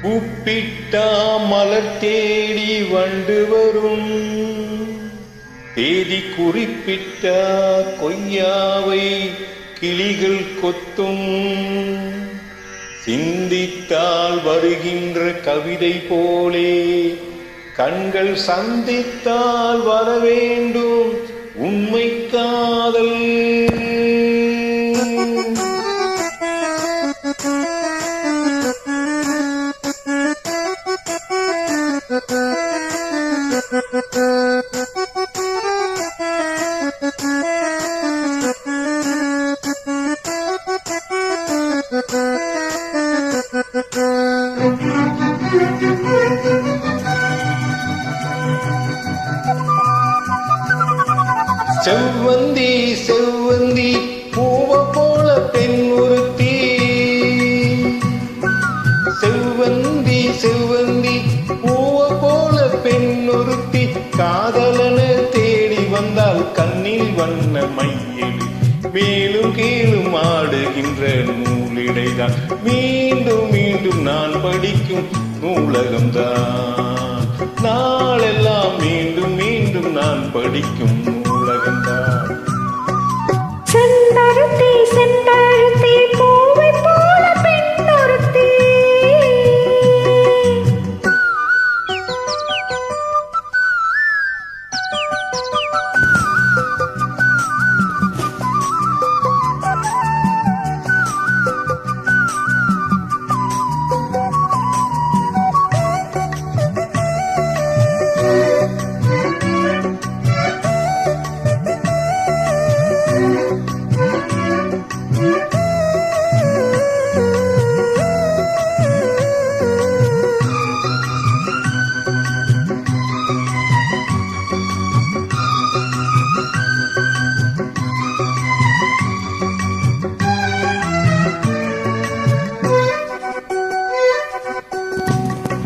கூப்பிட்டா மலர் தேடி வண்டு வரும், தேதி குறிப்பிட்டா கொய்யாவை கிளிகள் கொத்தும். சிந்தித்தால் வருகின்ற கவிதை போலே கண்கள் சந்தித்தால் வர வேண்டும் உண்மை காதல். செவ்வந்தி செவ்வந்தி பூவ போல பெண் ஒருத்தி, செவ்வந்தி செவ்வந்தி பூவ போல பெண் ஒருத்தி, காதலன தேடி வந்தால் கண்ணில் வண்ண மையில் மேலும் கீழும் ஆடுகின்ற நூலிடைதான். மீண்டும் மீண்டும் நான் படிக்கும் நூலகம்தான், நாளெல்லாம் மீண்டும் மீண்டும் நான் படிக்கும் நூலகம்தான். செந்தருத்தி செந்தருத்தி பூவை போல பெண் ஒருத்தி,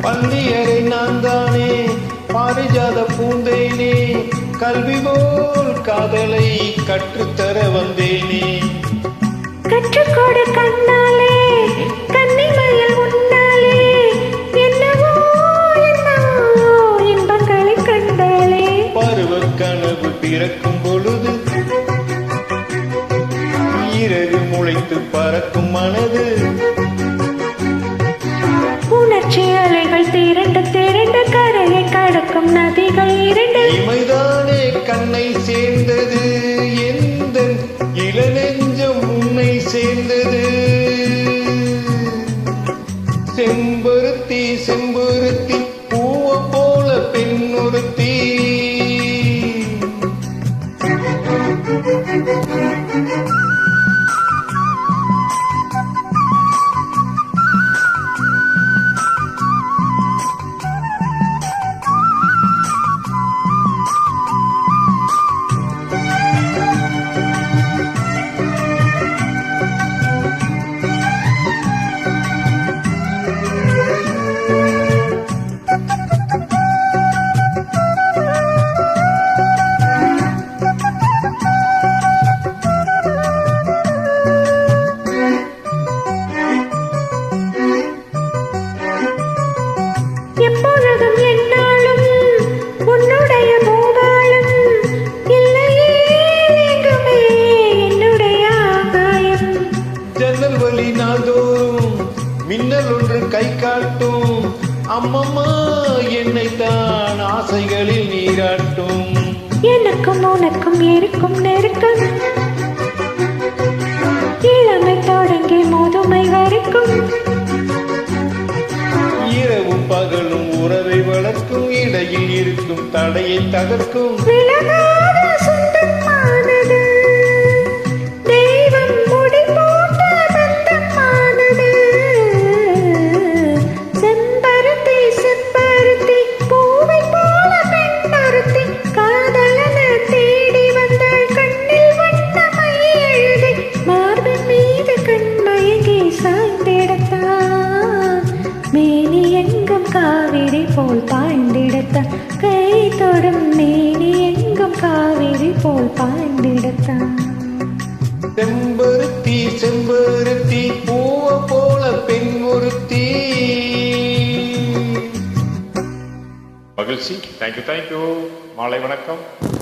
பள்ளியறை நான் தானே பாரிஜாத பூந்தேனே, கல்வி போல் காதலை கற்றுத்தர வந்தேனே. கற்றுக்கொடு கண்ணாலே கன்னிமையில் உன்னாலே, என்னவோ என்னவோ இன்பங்களை கண்டாலே. பருவ கனவு பிறக்கும் பொழுது இறகு முளைத்து பறக்கும் மனது, உணர்ச்சி அலைகள் திரண்டு திரண்டு கரையை கடக்கும் நதிகள் இரண்டு. இமைதானே கண்ணை சேர்ந்தது, எந்த இளநெஞ்சம் உன்னை சேர்ந்தது. செம்பருத்தி செம்பருத்தி பூவ போல பெண் ஒருத்தி, எப்பொழுதும் என்னாலும் உன்னுடைய மோபாலும் இல்லையே எங்குமே என்னுடைய ஆகாயம். ஜன்னல் வழி நாள்தோறும் மின்னல் ஒன்று கை காட்டும், அம்மம்மா என்னைத்தான் ஆசைகளில் நீராட்டும். எனக்கும் உனக்கும் இருக்கும் நெருக்கம், இளமை தொடங்கி முதுமை வரைக்கும். இரவும் பகலும் உறவை வளர்க்கும், இடையில் இருக்கும் தடையை தகர்க்கும். விலகாத சொந்தமானது தெய்வம் முடி போட்ட பந்தமானது. செம்பருத்தி செம்பருத்தி பூவை போல பெண் ஒருத்தி, காதலன தேடி வந்தாள் கண்ணில் வண்ணமை எழுதி, மார்பின் மீது கண்மயங்கி சாய்ந்திடத்தான். மேனி எங்கும் காவிரி போல் பாய்ந்திடத்தான், கை தொடும் மேனி எங்கும் காவிரி போல் பாய்ந்திடத்தான். செம்பருத்தி செம்பருத்தி பூவ போல பெண் ஒருத்தி. மகிழ்ச்சி. தேங்க்யூ. மாலை வணக்கம்.